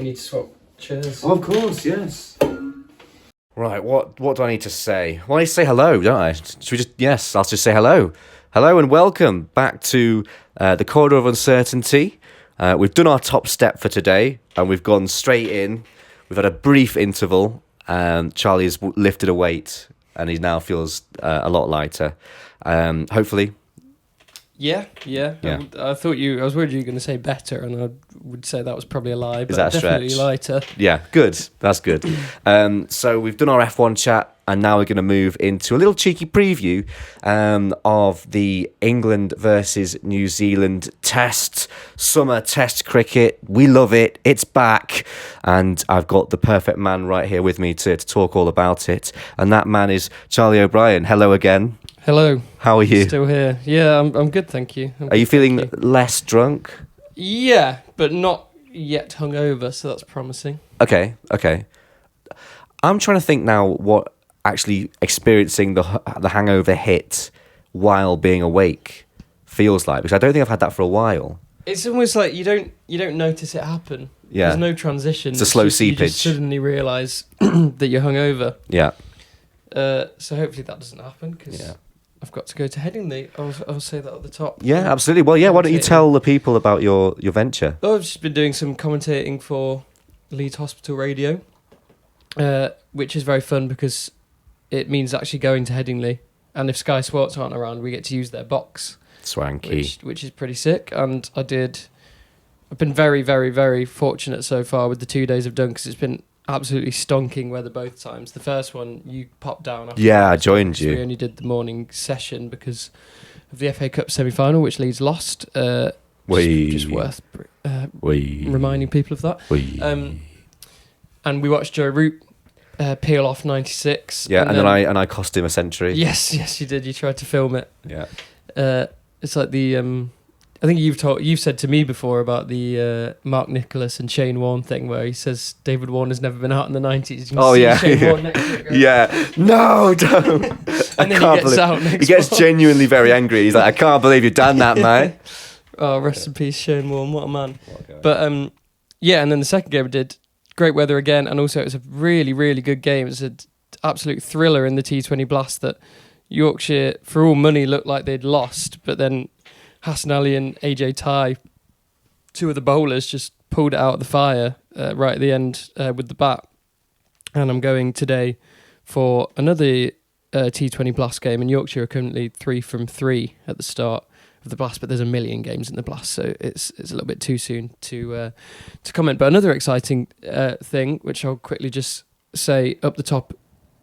We need to swap chairs. Oh, of course, yes. Right, what do I need to say? Well, I need to say hello, don't I? Should we just... Yes, I'll just say hello. Hello and welcome back to the Corridor of Uncertainty. We've done our top step for today, and we've gone straight in. We've had a brief interval. Charlie has lifted a weight, and he now feels a lot lighter. Hopefully. Yeah. I thought I was worried you were going to say better, and I would say that was probably a lie. But Is that a definitely stretch? lighter. Yeah, good. That's good. So we've done our F1 chat, and now we're going to move into a little cheeky preview of the England versus New Zealand summer test cricket. We love it. It's back. And I've got the perfect man right here with me to talk all about it. And that man is Charlie O'Brien. Hello again. Hello. How are you? Still here. Yeah, I'm good, thank you. Are you feeling less drunk? Yeah, but not yet hungover, so that's promising. Okay. I'm trying to think now what actually experiencing the hangover hit while being awake feels like, because I don't think I've had that for a while. It's almost like you don't notice it happen. Yeah. There's no transition. It's a slow You seepage. just suddenly realise that you're hungover. Yeah. So hopefully that doesn't happen, because I've got to go to Headingley. I'll say that at the top. Yeah, absolutely. Well, yeah, why don't you tell the people about your venture? Oh, I've just been doing some commentating for Leeds Hospital Radio, which is very fun because it means actually going to Headingley. And if Sky Sports aren't around, we get to use their box. Swanky. Which is pretty sick. And I've been very, very, very fortunate so far with the 2 days I've done, because it's been absolutely stonking weather both times. The first one, you popped down. Yeah, I joined you. We only did the morning session because of the FA Cup semi-final, which Leeds lost. Just worth reminding people of that. And we watched Joe Root peel off 96. Yeah, and then I cost him a century. Yes, you did. You tried to film it. Yeah. It's like the I think you've said to me before about the Mark Nicholas and Shane Warne thing, where he says David Warner's never been out in the 90s. Oh yeah, Shane Warne next to it going, yeah. No, don't. And then he gets out next. He gets genuinely very angry. He's like, I can't believe you've done that, mate. Oh, rest in peace, Shane Warne. What a man. But yeah, and then the second game I did great weather again, and also it was a really, really good game. It was an absolute thriller in the T20 Blast that Yorkshire, for all money, looked like they'd lost, but then Hassan Ali and AJ Ty, two of the bowlers, just pulled it out of the fire right at the end with the bat. And I'm going today for another T20 Blast game, and Yorkshire are currently 3 from 3 at the start of the Blast, but there's a million games in the Blast, so it's a little bit too soon to comment. But another exciting thing, which I'll quickly just say up the top,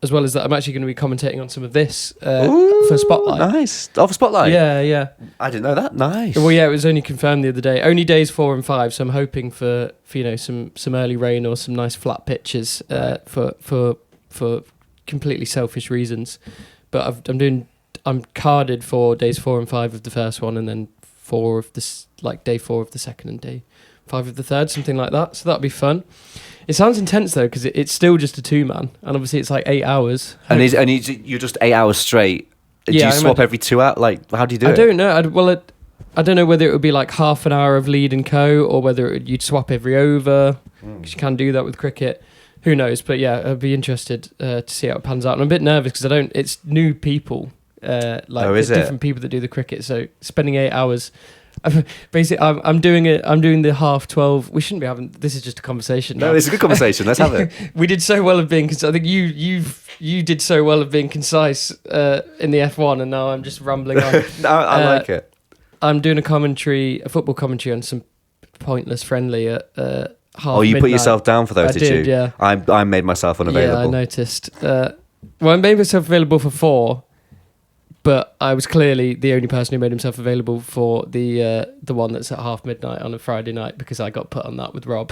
as well as that, I'm actually going to be commentating on some of this for Spotlight. Nice. Oh, for Spotlight? Yeah. I didn't know that. Nice. Well, yeah, it was only confirmed the other day. Only days 4 and 5, so I'm hoping for some early rain or some nice flat pitches for completely selfish reasons. But I'm carded for days 4 and 5 of the first one, and then day 4 of the second and day 5 of the third, something like that. So that'll be fun. It sounds intense though, because it's still just a 2-man, and obviously it's like 8 hours. And you're just 8 hours straight. Do you swap every 2 hours? Like, how do you do it? I don't know. I don't know whether it would be like half an hour of lead and co, or whether you'd swap every over, because you can do that with cricket. Who knows? But yeah, I'd be interested to see how it pans out. And I'm a bit nervous because it's new people, there's different people that do the cricket. So spending 8 hours. Basically, I'm doing the half 12. We shouldn't be having. This is just a conversation. No, it's a good conversation. Let's have it. We did so well of being. I think you did so well of being concise in the F1, and now I'm just rambling on. No, I like it. I'm doing a football commentary on some pointless friendly at half. Oh, you midnight. Put yourself down for those, did you? Yeah. I made myself unavailable. Yeah, I noticed. Well, I made myself available for 4. But I was clearly the only person who made himself available for the one that's at half midnight on a Friday night, because I got put on that with Rob.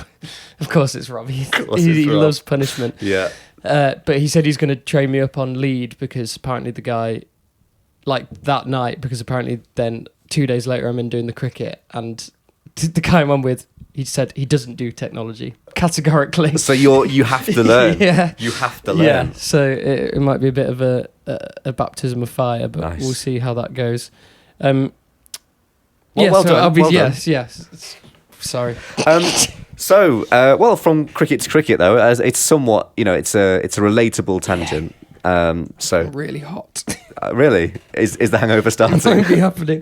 Of course it's Rob. He loves punishment. Yeah. But he said he's going to train me up on lead, because apparently the guy, like that night, because apparently then 2 days later I'm in doing the cricket, and the guy I'm on with, he said he doesn't do technology categorically. So you have to learn. Yeah. You have to learn. Yeah. So it might be a bit of a baptism of fire, but nice. We'll see how that goes. Well done. Yes. Sorry. So, well, from cricket to cricket though, as it's somewhat, it's a relatable tangent. So really hot. Really, is the hangover It starting? won't be happening.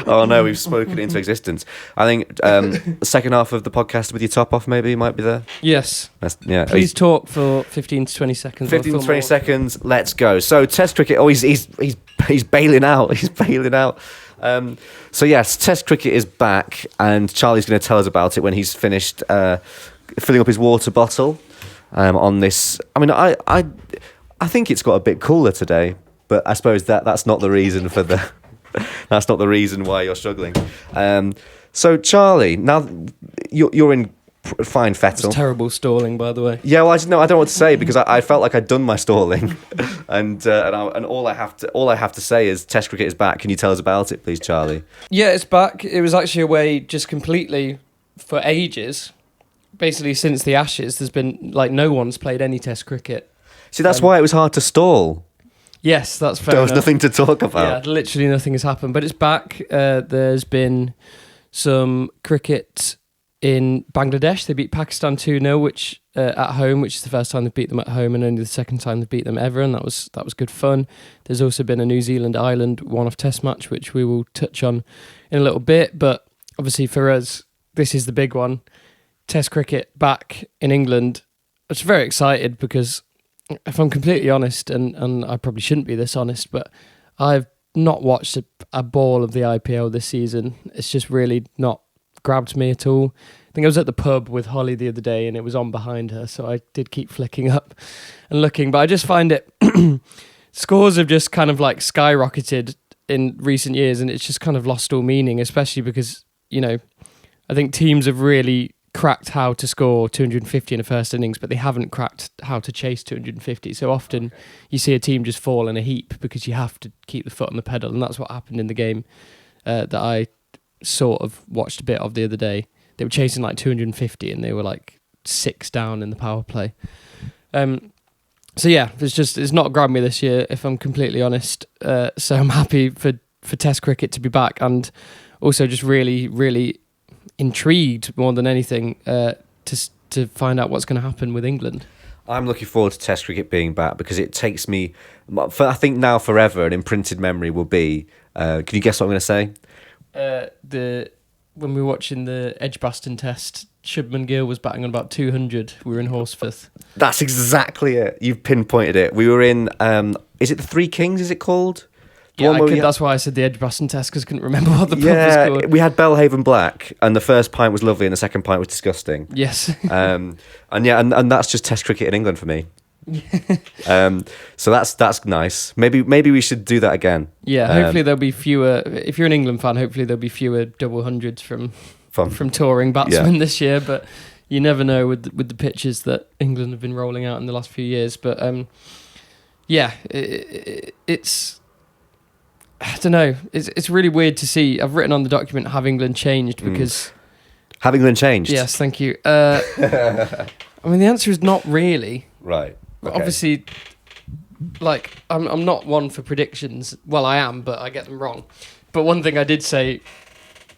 Oh no, we've spoken it into existence. I think the second half of the podcast with your top off maybe might be there. Yes. Yeah. Please talk for 15 to 20 seconds. 15 to 20 seconds. Let's go. So Test cricket. Oh, he's bailing out. He's bailing out. So yes, Test cricket is back, and Charlie's going to tell us about it when he's finished filling up his water bottle. On this, I mean, I think it's got a bit cooler today, but I suppose that's not the reason for the. That's not the reason why you're struggling. So Charlie, now you're in fine fettle. It's terrible stalling, by the way. Yeah, well, I don't know what to say because I felt like I'd done my stalling, and all I have to say is Test cricket is back. Can you tell us about it, please, Charlie? Yeah, it's back. It was actually away just completely for ages. Basically, since the Ashes, there's been no one's played any Test cricket. See, that's why it was hard to stall. Yes, that's fair. There was enough. nothing to talk about. Yeah, literally nothing has happened, but it's back. There's been some cricket in Bangladesh. They beat Pakistan 2-0, which at home, which is the first time they've beat them at home and only the second time they've beat them ever, and that was good fun. There's also been a New Zealand-Ireland one-off test match, which we will touch on in a little bit, but obviously for us, this is the big one. Test cricket back in England. I was very excited because if I'm completely honest, and I probably shouldn't be this honest, but I've not watched a ball of the IPL this season. It's just really not grabbed me at all. I think I was at the pub with Holly the other day and it was on behind her, so I did keep flicking up and looking, but I just find it scores have just kind of skyrocketed in recent years, and it's just kind of lost all meaning, especially because, I think teams have really cracked how to score 250 in a first innings, but they haven't cracked how to chase 250. So often you see a team just fall in a heap because you have to keep the foot on the pedal, and that's what happened in the game that I sort of watched a bit of the other day. They were chasing 250 and they were 6 down in the power play. So yeah, it's not grabbed me this year, if I'm completely honest. So I'm happy for Test cricket to be back, and also just really, really intrigued more than anything to find out what's going to happen with England. I'm looking forward to Test cricket being back because it takes me, I think now forever, an imprinted memory will be. Can you guess what I'm going to say? When we were watching the Edgbaston Test, Shubman Gill was batting on about 200. We were in Horsforth. That's exactly it. You've pinpointed it. We were in. Is it the Three Kings? Is it called? That's why I said the Edgbaston Test, because I couldn't remember what the pub was called. We had Belhaven Black, and the first pint was lovely, and the second pint was disgusting. Yes. and that's just Test cricket in England for me. So that's nice. Maybe we should do that again. Yeah, hopefully there'll be fewer. If you're an England fan, hopefully there'll be fewer double hundreds from touring batsmen this year. But you never know with the pitches that England have been rolling out in the last few years. But it's. I don't know. It's really weird to see. I've written on the document, have England changed? Because have England changed? Yes, thank you. I mean, the answer is not really. Right. Okay. Obviously, I'm not one for predictions. Well, I am, but I get them wrong. But one thing I did say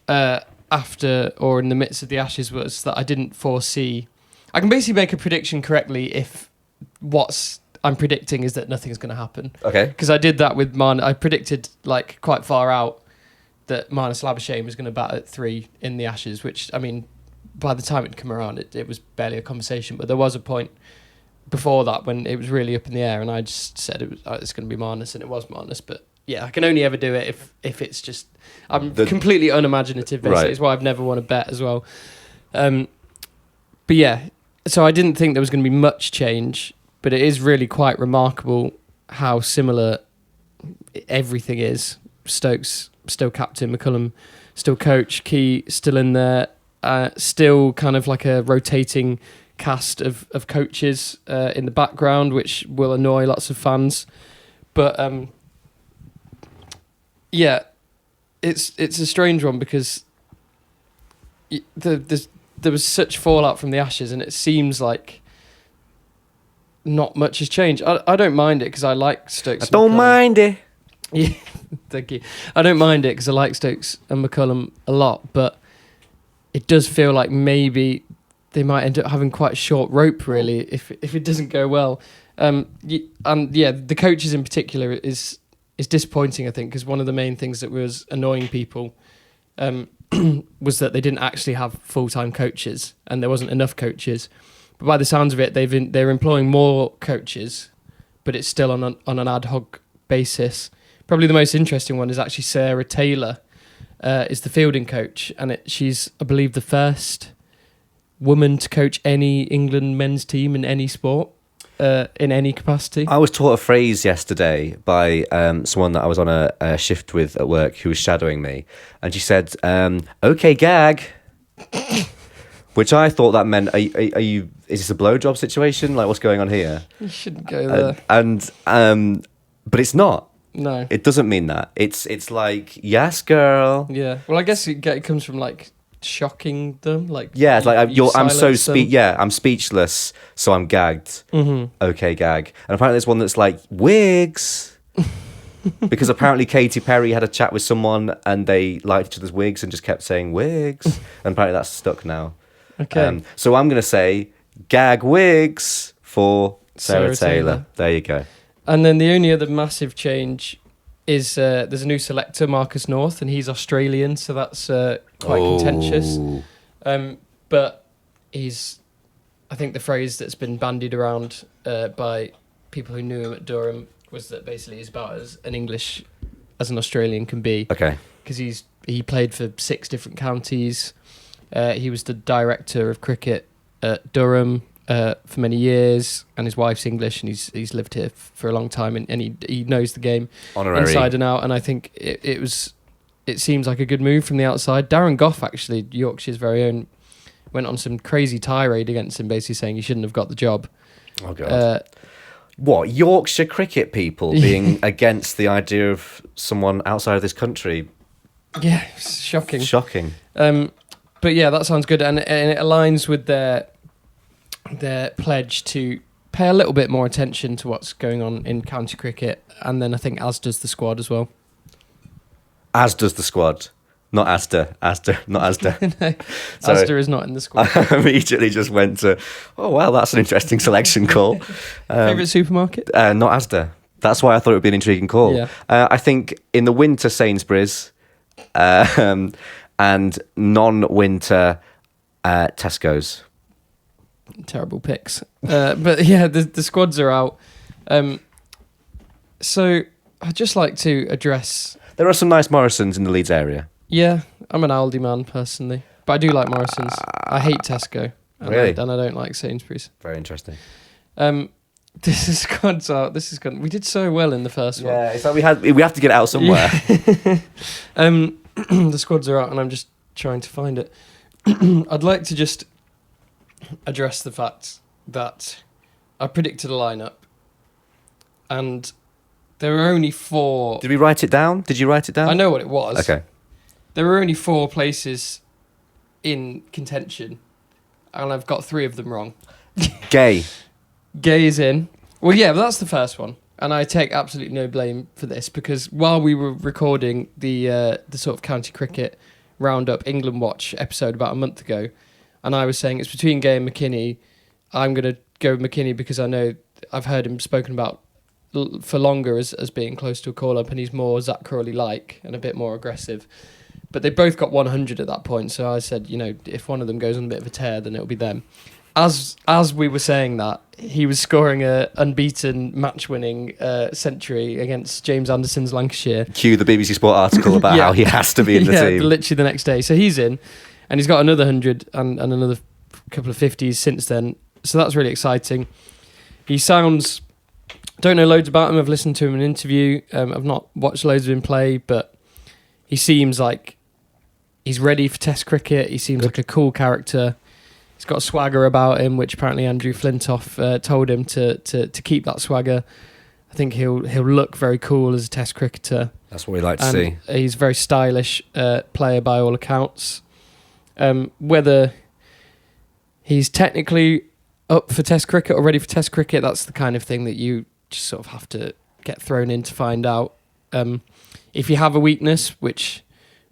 after or in the midst of the Ashes was that I didn't foresee. I can basically make a prediction correctly if I'm predicting is that nothing's going to happen. Okay. Because I did that with I predicted quite far out that Marnus Labuschagne was going to bat at 3 in the Ashes, which, I mean, by the time it come around, it was barely a conversation. But there was a point before that when it was really up in the air, and I just said it's going to be Marnus, and it was Marnus. But yeah, I can only ever do it if it's just... I'm completely unimaginative, basically. Right. It's why I've never won a bet as well. But yeah, so I didn't think there was going to be much change. But it is really quite remarkable how similar everything is. Stokes still captain, McCullum still coach, Key still in there, still kind of like a rotating cast of coaches in the background, which will annoy lots of fans. But yeah, it's a strange one because there was such fallout from the Ashes, and it seems like not much has changed. I don't mind it because I like Stokes. I don't mind it. Yeah, thank you. I don't mind it because I like Stokes and McCullum a lot, but it does feel like maybe they might end up having quite a short rope, really, if it doesn't go well. The coaches in particular is disappointing, I think, because one of the main things that was annoying people was that they didn't actually have full-time coaches, and there wasn't enough coaches. But by the sounds of it, they're employing more coaches, but it's still on an ad hoc basis. Probably the most interesting one is actually Sarah Taylor, is the fielding coach, and she's, I believe, the first woman to coach any England men's team in any sport, in any capacity. I was taught a phrase yesterday by someone that I was on a shift with at work who was shadowing me, and she said, "Okay, gag," which I thought that meant, are you? Is this a blowjob situation? Like, what's going on here? You shouldn't go there. But it's not. No, it doesn't mean that. It's like, yes, girl. Yeah. Well, I guess it comes from like shocking them, like it's like I'm I'm speechless, so I'm gagged. Mm-hmm. Okay, gag. And apparently there's one that's like wigs. Because apparently Katy Perry had a chat with someone and they liked each other's wigs and just kept saying wigs. And apparently that's stuck now. Okay. So I'm going to say gag wigs for Sarah Taylor. There you go. And then the only other massive change is there's a new selector, Marcus North, and he's Australian, so that's quite contentious. But I think the phrase that's been bandied around by people who knew him at Durham was that basically he's about as an English as an Australian can be. Okay. Because he played for 6 different counties. He was the director of cricket at Durham for many years, and his wife's English, and he's lived here for a long time, and he knows the game Honorary. Inside and out. And I think it seems like a good move from the outside. Darren Gough, actually, Yorkshire's very own, went on some crazy tirade against him, basically saying he shouldn't have got the job. Oh God. What, Yorkshire cricket people being against the idea of someone outside of this country? Yeah, it's shocking. Shocking. But yeah, that sounds good, and it aligns with their pledge to pay a little bit more attention to what's going on in county cricket, and then I think as does the squad as well. As does the squad. Not Asda, not Asda. No, Asda is not in the squad. I immediately just went to, oh, wow, that's an interesting selection call. Favourite supermarket? Not Asda. That's why I thought it would be an intriguing call. Yeah. I think in the winter, Sainsbury's, and non-winter, Tesco's. Terrible picks. But yeah, the squads are out. So I'd just like to address... There are some nice Morrisons in the Leeds area. Yeah, I'm an Aldi man personally, but I do like Morrisons. I hate Tesco, and Really? I don't like Sainsbury's. Very interesting. This is squads out. We did so well in the first one. Yeah, it's like we have to get it out somewhere. Yeah. The squads are out, and I'm just trying to find it. I'd like to just address the fact that I predicted a lineup, and there were only 4. Did we write it down? Did you write it down? I know what it was. Okay. There were only 4 places in contention, and I've got 3 of them wrong. Gay is in. Well, yeah, but that's the first one, and I take absolutely no blame for this, because while we were recording the sort of county cricket roundup England Watch episode about a month ago, and I was saying it's between Gay and McKinney, I'm going to go with McKinney because I know I've heard him spoken about for longer as being close to a call-up, and he's more Zach Crawley-like and a bit more aggressive. But they both got 100 at that point, so I said, if one of them goes on a bit of a tear, then it'll be them. As we were saying that, he was scoring a unbeaten match-winning century against James Anderson's Lancashire. Cue the BBC Sport article about how he has to be in the team. Literally the next day. So he's in, and he's got another 100 and another couple of 50s since then. So that's really exciting. He sounds... Don't know loads about him. I've listened to him in an interview. I've not watched loads of him play, but he seems like he's ready for Test cricket. He seems like a cool character. He's got a swagger about him, which apparently Andrew Flintoff told him to keep that swagger. I think he'll look very cool as a Test cricketer. That's what we like to see. He's a very stylish player by all accounts. Whether he's technically up for Test cricket or ready for Test cricket, that's the kind of thing that you just sort of have to get thrown in to find out. If you have a weakness, which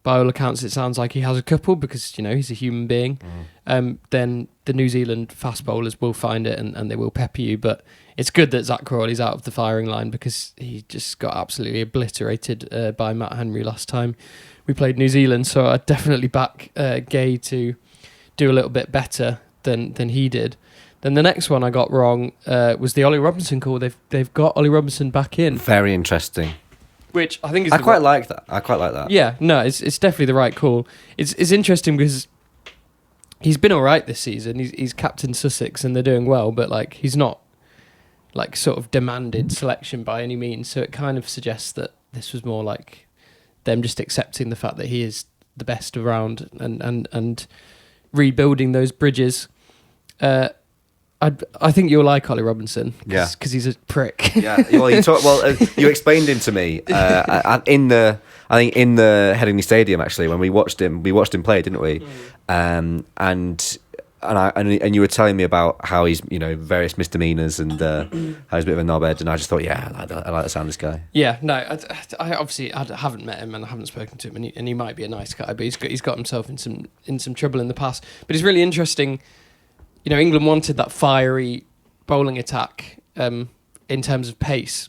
by all accounts it sounds like he has a couple because, he's a human being, then the New Zealand fast bowlers will find it and they will pepper you. But it's good that Zach Crawley's out of the firing line because he just got absolutely obliterated by Matt Henry last time we played New Zealand. So I'd definitely back Gay to do a little bit better than he did. Then the next one I got wrong was the Ollie Robinson call. They've got Ollie Robinson back in. Very interesting. Which I think is... I quite like that. Yeah, no, it's definitely the right call. It's interesting because he's been all right this season. He's captain Sussex and they're doing well, but like he's not like sort of demanded selection by any means. So it kind of suggests that this was more like them just accepting the fact that he is the best around and rebuilding those bridges. I think you'll like Ollie Robinson, because he's a prick. Yeah, well, you explained him to me in the Headingley Stadium actually when we watched him play, didn't we? And you were telling me about how he's various misdemeanors and how he's a bit of a knobhead, and I just thought, I like the sound of this guy. Yeah, no, I obviously haven't met him and I haven't spoken to him, and he might be a nice guy, but he's got himself in some trouble in the past. But it's really interesting. England wanted that fiery bowling attack in terms of pace,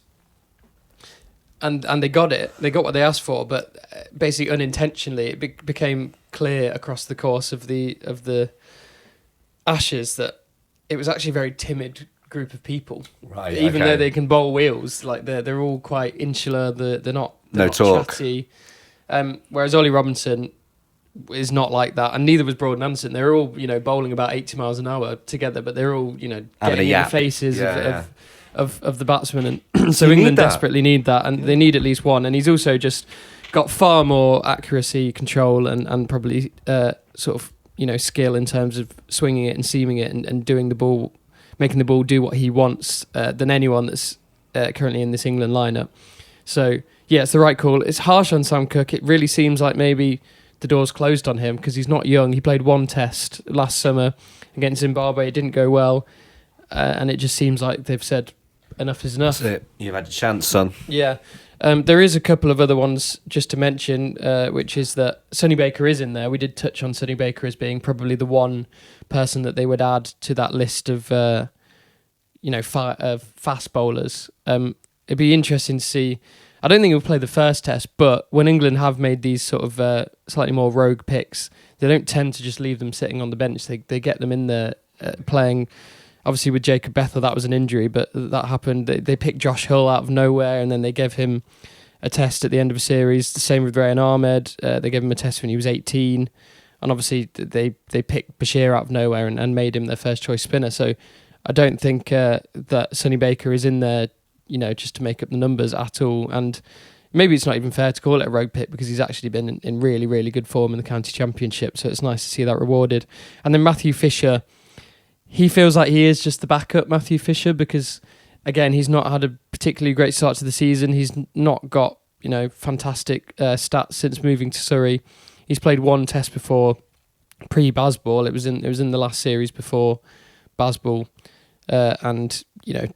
and they got it. They got what they asked for, but basically unintentionally, it became clear across the course of the Ashes that it was actually a very timid group of people. Right. Even though they can bowl wheels, like they're all quite insular. They're not talk. Chatty. Whereas Ollie Robinson is not like that, and neither was Broad Anderson. They're all bowling about 80 miles an hour together, but they're all getting in the faces of the batsmen, and so England desperately need that, and they need at least one. And he's also just got far more accuracy, control, and probably sort of skill in terms of swinging it and seaming it and doing the ball, making the ball do what he wants than anyone that's currently in this England lineup. So yeah, it's the right call. It's harsh on Sam Cook. It really seems like maybe the door's closed on him because he's not young. He played one test last summer against Zimbabwe. It didn't go well, and it just seems like they've said enough is enough. That's it. You've had a chance, son. Yeah. There is a couple of other ones just to mention, which is that Sonny Baker is in there. We did touch on Sonny Baker as being probably the one person that they would add to that list of fast bowlers. It'd be interesting to see. I don't think he'll play the first test, but when England have made these sort of slightly more rogue picks, they don't tend to just leave them sitting on the bench. They get them in there playing. Obviously, with Jacob Bethel, that was an injury, but that happened. They picked Josh Hull out of nowhere, and then they gave him a test at the end of a series. The same with Rayan Ahmed. They gave him a test when he was 18, and obviously they picked Bashir out of nowhere and made him their first choice spinner. So I don't think that Sonny Baker is in there, just to make up the numbers at all. And maybe it's not even fair to call it a rogue pick because he's actually been in really, really good form in the county championship. So it's nice to see that rewarded. And then Matthew Fisher. He feels like he is just the backup Matthew Fisher because, again, he's not had a particularly great start to the season. He's not got, fantastic stats since moving to Surrey. He's played one test before pre-Bazball. It was in the last series before Bazball, and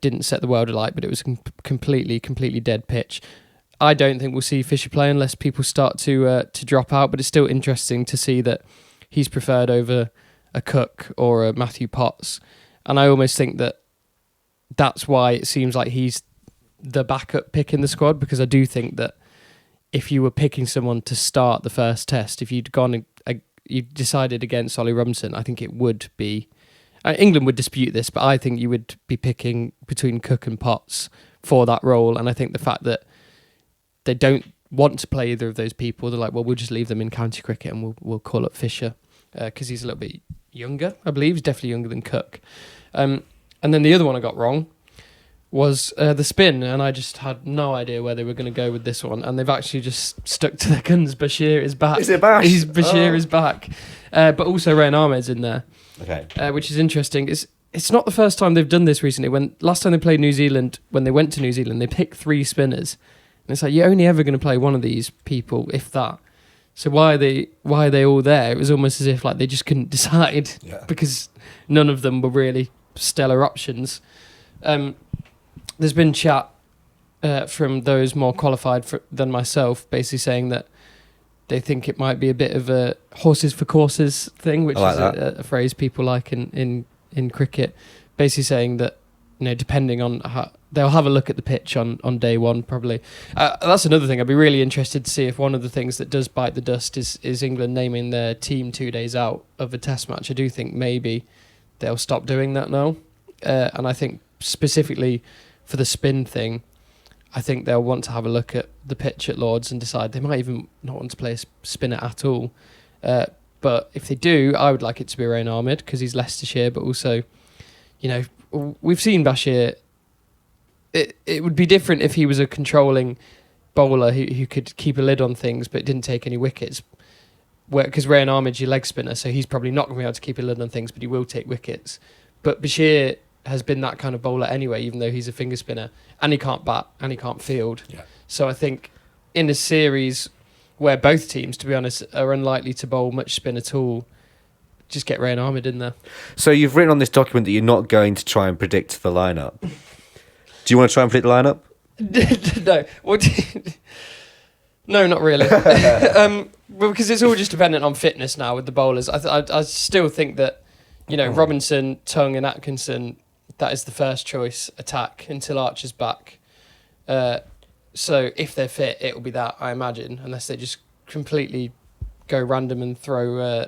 didn't set the world alight. But it was a completely dead pitch. I don't think we'll see Fisher play unless people start to drop out. But it's still interesting to see that he's preferred over a Cook or a Matthew Potts, and I almost think that that's why it seems like he's the backup pick in the squad, because I do think that if you were picking someone to start the first test, if you'd you decided against Ollie Robinson, I think it would be England would dispute this, but I think you would be picking between Cook and Potts for that role. And I think the fact that they don't want to play either of those people, they're like, well, we'll just leave them in county cricket and we'll call up Fisher because he's a little bit younger, I believe. He's definitely younger than Cook. And then the other one I got wrong was the spin, and I just had no idea where they were going to go with this one, and they've actually just stuck to their guns. Bashir is back. Is it back? Bashir is back. But also Rayan Ahmed's in there, which is interesting. It's not the first time they've done this recently. When last time they played New Zealand, when they went to New Zealand, they picked 3 spinners. And it's like, you're only ever going to play one of these people, if that. So why are they all there? It was almost as if like they just couldn't decide because none of them were really stellar options. There's been chat from those more qualified than myself, basically saying that they think it might be a bit of a horses for courses thing, which like is a phrase people like in cricket, basically saying that, depending on how they'll have a look at the pitch on day one, probably. That's another thing. I'd be really interested to see if one of the things that does bite the dust is England naming their team 2 days out of a test match. I do think maybe they'll stop doing that now. And I think specifically for the spin thing, I think they'll want to have a look at the pitch at Lords and decide they might even not want to play a spinner at all. But if they do, I would like it to be Rain Ahmed because he's Leicestershire, but also, we've seen Bashir. It would be different if he was a controlling bowler who could keep a lid on things but didn't take any wickets. Because Rain Ahmed's your leg spinner, so he's probably not going to be able to keep a lid on things, but he will take wickets. But Bashir has been that kind of bowler anyway, even though he's a finger spinner, and he can't bat and he can't field. Yeah. So I think in a series where both teams, to be honest, are unlikely to bowl much spin at all, just get Rain Ahmed in there. So you've written on this document that you're not going to try and predict the lineup. Do you want to try and predict the lineup? No. No, not really. Well, because it's all just dependent on fitness now with the bowlers. I still think that, Robinson, Tongue and Atkinson, that is the first choice attack until Archer's back. So if they're fit, it will be that, I imagine, unless they just completely go random and throw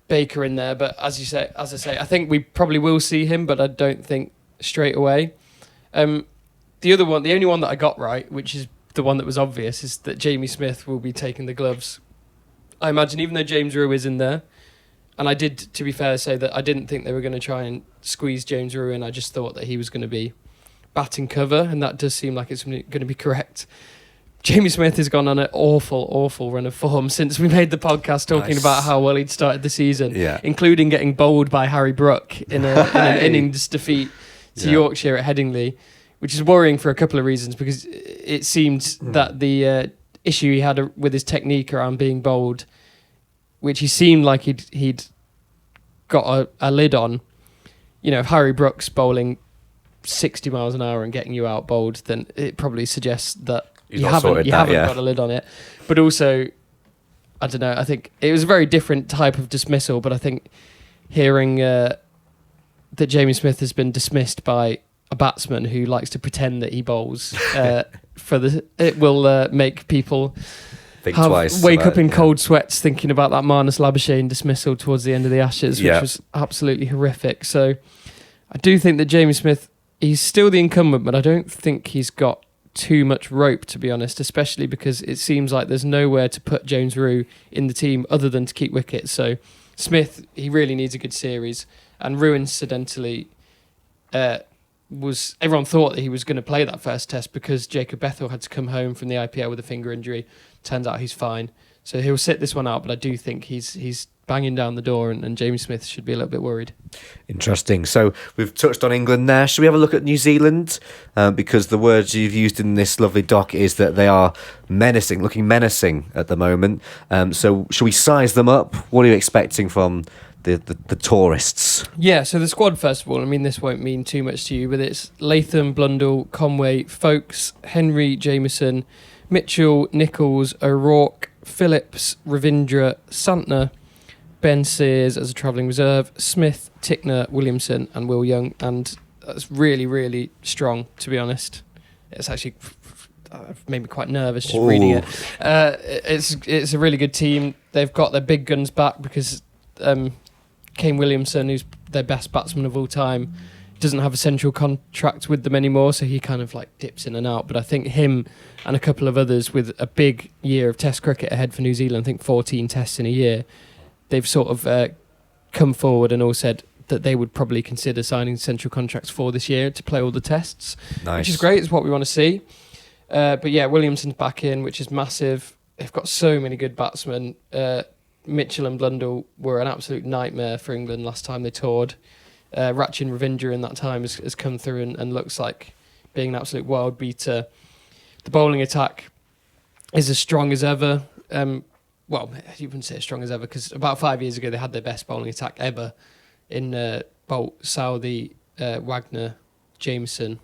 Baker in there. But as I say, I think we probably will see him, but I don't think straight away. The only one that I got right, which is the one that was obvious, is that Jamie Smith will be taking the gloves. I imagine, even though James Rew is in there, and I did, to be fair, say that I didn't think they were going to try and squeeze James Rew in. I just thought that he was going to be batting cover, and that does seem like it's going to be correct. Jamie Smith has gone on an awful run of form since we made the podcast talking about how well he'd started the season, including getting bowled by Harry Brook in an innings defeat to Yorkshire at Headingley, which is worrying for a couple of reasons, because it seemed that the issue he had with his technique around being bowled, which he seemed like he'd got a lid on. If Harry Brook's bowling 60 miles an hour and getting you out bowled, then it probably suggests that you haven't got a lid on it. But also, I don't know, I think it was a very different type of dismissal, but I think hearing that Jamie Smith has been dismissed by a batsman who likes to pretend that he bowls, it will make people wake up in cold sweats thinking about that Marnus Labuschagne dismissal towards the end of the Ashes, which was absolutely horrific. So I do think that Jamie Smith, he's still the incumbent, but I don't think he's got too much rope, to be honest, especially because it seems like there's nowhere to put James Rew in the team other than to keep wickets. So Smith, he really needs a good series, and Rew, incidentally, everyone thought that he was going to play that first test because Jacob Bethell had to come home from the IPL with a finger injury. Turns out he's fine, so he'll sit this one out, but I do think he's banging down the door, and James Smith should be a little bit worried. Interesting. So we've touched on England there. Should we have a look at New Zealand? Because the words you've used in this lovely doc is that they are looking menacing at the moment. So should we size them up? What are you expecting from the tourists? Yeah, so the squad, first of all, I mean, this won't mean too much to you, but it's Latham, Blundell, Conway, Folkes, Henry, Jameson, Mitchell, Nichols, O'Rourke, Phillips, Ravindra, Santner, Ben Sears as a travelling reserve, Smith, Tickner, Williamson and Will Young. And that's really, really strong, to be honest. It's actually made me quite nervous just reading it. It's a really good team. They've got their big guns back because Kane Williamson, who's their best batsman of all time, doesn't have a central contract with them anymore, so he kind of like dips in and out. But I think him and a couple of others with a big year of Test cricket ahead for New Zealand, I think 14 tests in a year, they've sort of come forward and all said that they would probably consider signing central contracts for this year to play all the tests. Nice. Which is great, it's what we want to see. But yeah, Williamson's back in, which is massive. They've got so many good batsmen. Mitchell and Blundell were an absolute nightmare for England last time they toured. Rachin Ravindra in that time has come through and looks like being an absolute world beater. The bowling attack is as strong as ever. Well, you wouldn't say as strong as ever, because about 5 years ago they had their best bowling attack ever in Bolt, Southey, Wagner, Jameson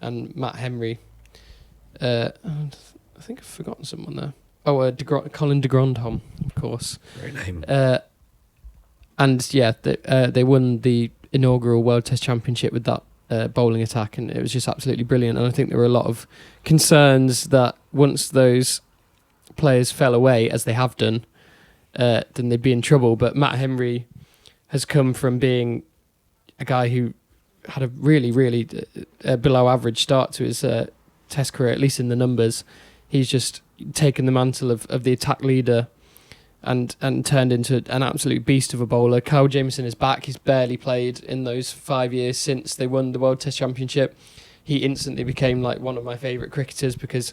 and Matt Henry. And I think I've forgotten someone there. Colin de Grandhomme, of course. Great name. And yeah, they won the inaugural World Test Championship with that bowling attack, and it was just absolutely brilliant. And I think there were a lot of concerns that once those players fell away, as they have done, then they'd be in trouble. But Matt Henry has come from being a guy who had a really, really below average start to his Test career, at least in the numbers. He's just taken the mantle of the attack leader and turned into an absolute beast of a bowler. Kyle Jamieson is back. He's barely played in those 5 years since they won the World Test Championship. He instantly became like one of my favourite cricketers because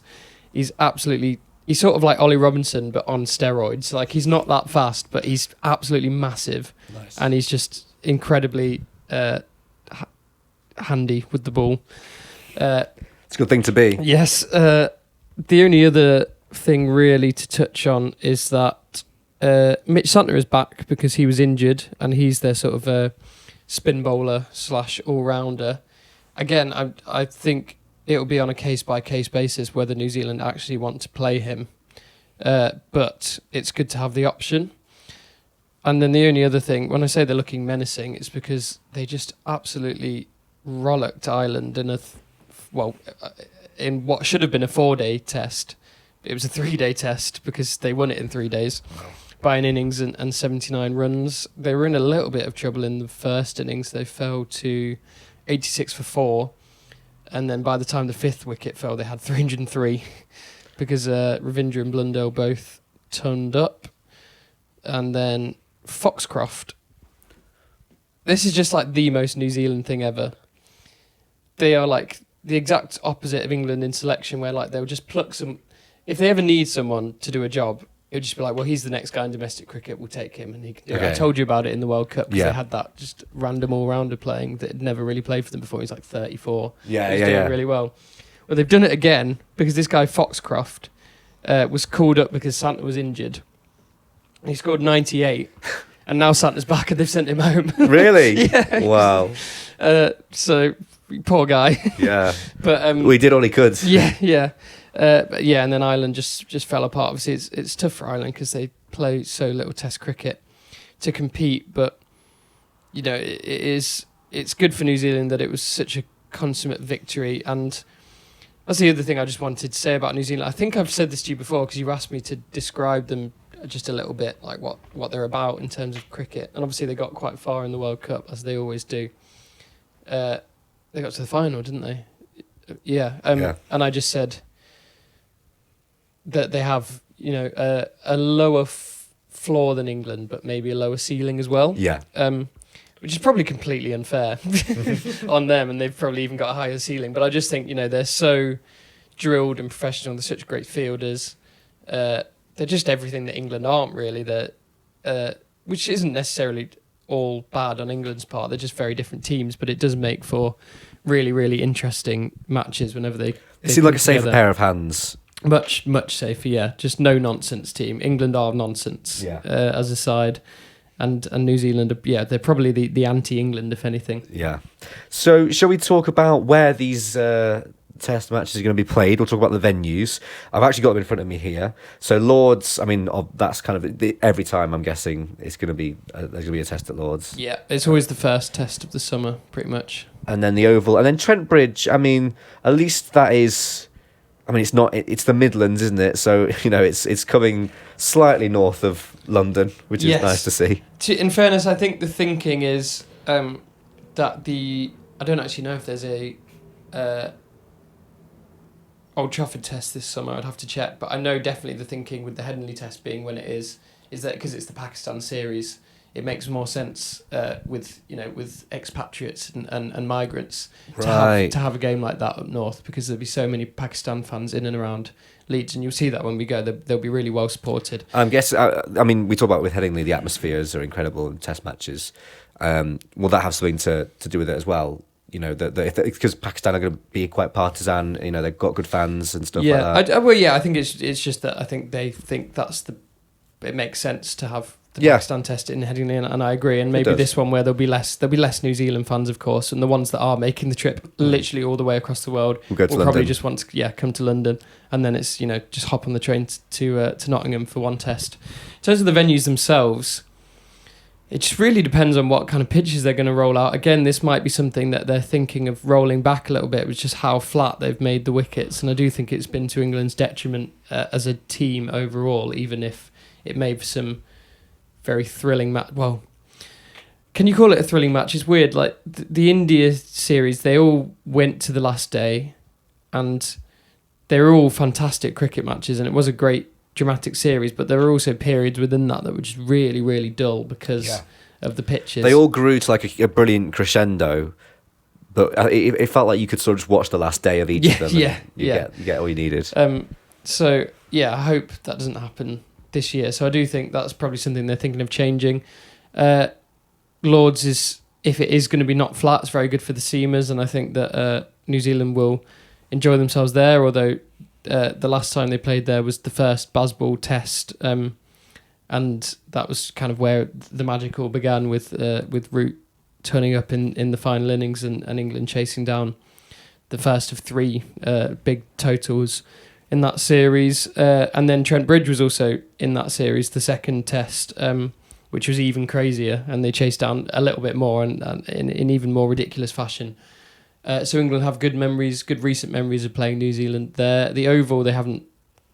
he's sort of like Ollie Robinson but on steroids. Like, he's not that fast, but he's absolutely massive. Nice. And he's just incredibly handy with the ball. It's a good thing to be. Yes. The only other thing really to touch on is that Mitch Santner is back because he was injured, and he's their sort of spin bowler / all-rounder. Again, I think it'll be on a case-by-case basis whether New Zealand actually want to play him. But it's good to have the option. And then the only other thing, when I say they're looking menacing, it's because they just absolutely rollocked Ireland in what should have been a 4-day test. It was a 3-day test because they won it in 3 days by an innings and 79 runs. They were in a little bit of trouble in the first innings. They fell to 86 for 4. And then by the time the 5th wicket fell, they had 303 because Ravindra and Blundell both turned up. And then Foxcroft. This is just like the most New Zealand thing ever. They are like the exact opposite of England in selection, where like they'll just pluck some. If they ever need someone to do a job, it would just be like, well, he's the next guy in domestic cricket, we'll take him. And he can do it. I told you about it in the World Cup because they had that just random all-rounder playing that had never really played for them before. He's like 34. He's doing really well. Well, they've done it again because this guy Foxcroft was called up because Santner was injured. He scored 98, and now Santa's back and they've sent him home. Really? Yeah. Wow. So, poor guy. Yeah. But we did all he could. Yeah. But yeah, and then Ireland just fell apart. Obviously, it's tough for Ireland because they play so little Test cricket to compete. But you know, it's good for New Zealand that it was such a consummate victory. And that's the other thing I just wanted to say about New Zealand. I think I've said this to you before because you asked me to describe them just a little bit, like what they're about in terms of cricket. And obviously they got quite far in the World Cup, as they always do. They got to the final, didn't they? Yeah. And I just said that they have, you know, a lower floor than England, but maybe a lower ceiling as well. Yeah. Which is probably completely unfair on them, and they've probably even got a higher ceiling. But I just think, you know, they're so drilled and professional. They're such great fielders. They're just everything that England aren't really. Which isn't necessarily all bad on England's part. They're just very different teams, but it does make for really, really interesting matches whenever they seem like a safer pair of hands. Much, much safer, yeah. Just no nonsense team. England are nonsense as a side. And New Zealand, they're probably the anti-England, if anything. Yeah. So shall we talk about where these Test matches are going to be played? We'll talk about the venues. I've actually got them in front of me here. So Lords, I mean, that's kind of every time. I'm guessing it's going to be there's going to be a Test at Lords. Yeah, it's always the first Test of the summer, pretty much. And then the Oval, and then Trent Bridge. I mean, at least that is. I mean, it's not. It's the Midlands, isn't it? So you know, it's coming slightly north of London, which is nice to see. In fairness, I think the thinking is that I don't actually know if there's a Old Trafford Test this summer. I'd have to check, but I know definitely the thinking with the Headingley Test being when it is that because it's the Pakistan series, it makes more sense with expatriates and migrants to have a game like that up north, because there'll be so many Pakistan fans in and around Leeds, and you'll see that when we go. They'll be really well supported. I mean, we talk about with Headingley, the atmospheres are incredible in Test matches. Will that have something to do with it as well? You know, because Pakistan are going to be quite partisan. You know, they've got good fans and stuff like that. I think it's just that I think they think it makes sense to have Pakistan test in Headingley, and I agree. And maybe this one where there'll be less New Zealand fans, of course, and the ones that are making the trip literally all the way across the world will probably just want to come to London, and then it's just hop on the train to Nottingham for one test. In terms of the venues themselves, it just really depends on what kind of pitches they're going to roll out. Again, this might be something that they're thinking of rolling back a little bit, which is just how flat they've made the wickets, and I do think it's been to England's detriment as a team overall, even if it made for some very thrilling match. Well, can you call it a thrilling match? It's weird. Like the India series, they all went to the last day, and they were all fantastic cricket matches, and it was a great dramatic series. But there were also periods within that were just really, really dull because of the pitches. They all grew to like a brilliant crescendo, but it felt like you could sort of just watch the last day of each of them. You get all you needed. So I hope that doesn't happen this year. So I do think that's probably something they're thinking of changing. Lords is, if it is going to be not flat, it's very good for the seamers, and I think that New Zealand will enjoy themselves there, although the last time they played there was the first Bazball test, and that was kind of where the magic all began with Root turning up in the final innings and England chasing down the first of three big totals in that series, and then Trent Bridge was also in that series, the second test, which was even crazier, and they chased down a little bit more and in even more ridiculous fashion. So England have good recent memories of playing New Zealand there. The Oval they haven't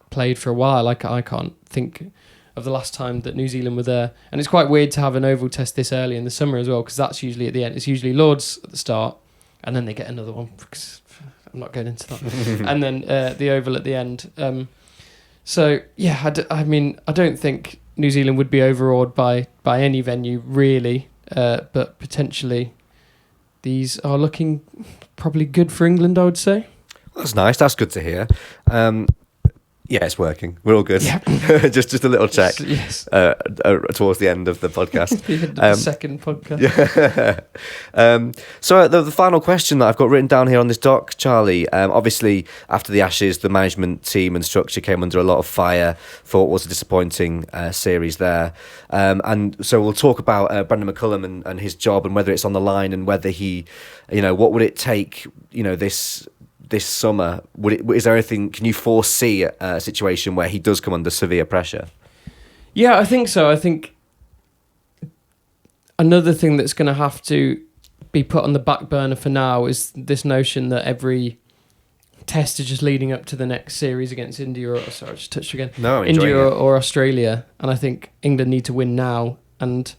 played for a while. I can't think of the last time that New Zealand were there, and it's quite weird to have an Oval test this early in the summer as well, because that's usually at the end. It's usually Lords at the start, and then they get another one. I'm not going into that. And then the Oval at the end. I don't think New Zealand would be overawed by any venue, really. But potentially these are looking probably good for England, I would say. That's nice. That's good to hear. Yeah, it's working. We're all good. Yep. just a little check. Yes. Towards the end of the podcast. The end of the second podcast. Yeah. So the final question that I've got written down here on this doc, Charlie. Obviously, after the Ashes, the management team and structure came under a lot of fire for what was a disappointing series there. And so we'll talk about Brendon McCullum and his job and whether it's on the line and whether he, what would it take, this summer, is there anything? Can you foresee a situation where he does come under severe pressure? Yeah, I think so. I think another thing that's going to have to be put on the back burner for now is this notion that every test is just leading up to the next series against India India or Australia. And I think England need to win now. And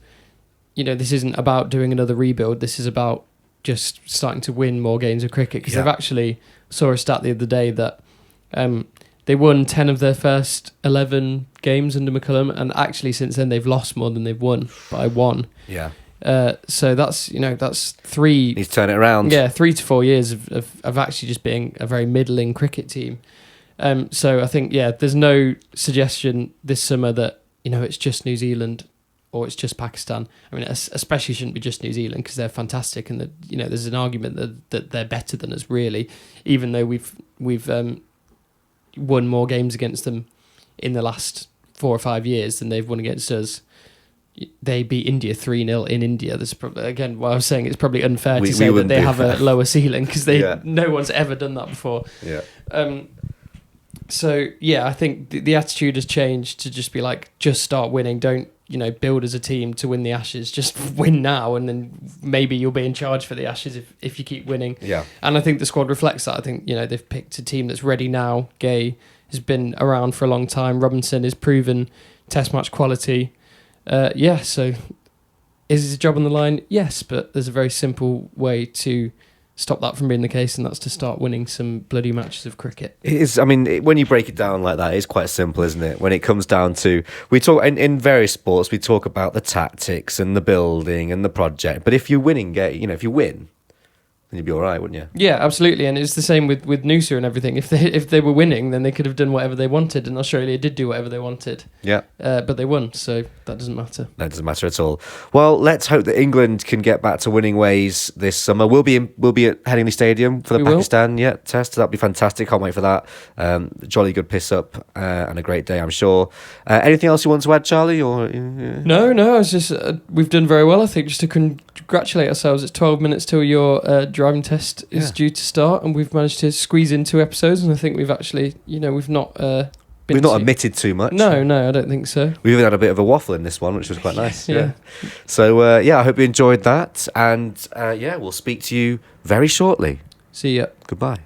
this isn't about doing another rebuild. This is about just starting to win more games of cricket, because they've actually saw a stat the other day that they won 10 of their first 11 games under McCullum, and actually since then they've lost more than they've won by one. Yeah. So that's three. He's turned it around. Yeah, 3 to 4 years of actually just being a very middling cricket team. So I think there's no suggestion this summer that it's just New Zealand or it's just Pakistan. I mean, especially shouldn't be just New Zealand, because they're fantastic, and that there's an argument that they're better than us, really, even though we've won more games against them in the last 4 or 5 years than they've won against us. They beat India 3-0 in India. There's probably, again, what I was saying, it's probably unfair to say that they have a lower ceiling, because no one's ever done that before. Yeah. I think the attitude has changed to just be like, just start winning. Don't build as a team to win the Ashes. Just win now, and then maybe you'll be in charge for the Ashes if you keep winning. Yeah. And I think the squad reflects that. I think they've picked a team that's ready now. Gay has been around for a long time. Robinson has proven Test match quality. So is his job on the line? Yes, but there's a very simple way to stop that from being the case, and that's to start winning some bloody matches of cricket. It is. I mean, when you break it down like that, it's quite simple, isn't it? When it comes down to, we talk in various sports, we talk about the tactics and the building and the project. But if you're winning, if you win, then you'd be all right, wouldn't you? Yeah, absolutely, and it's the same with Noosa and everything. If they were winning, then they could have done whatever they wanted, and Australia did do whatever they wanted. Yeah. But they won, so that doesn't matter. That doesn't matter at all. Well, let's hope that England can get back to winning ways this summer. We'll be at Headingley Stadium for the Pakistan test. That'd be fantastic. Can't wait for that. Jolly good piss up and a great day, I'm sure. Anything else you want to add, Charlie? Or No. It's just we've done very well. I think just to congratulate ourselves. It's 12 minutes till your driving test is due to start, and we've managed to squeeze in 2 episodes. And I think we've actually, we've not. We've not omitted too much. No, I don't think so. We even had a bit of a waffle in this one, which was quite nice. Yeah. So, I hope you enjoyed that. And, we'll speak to you very shortly. See ya. Goodbye.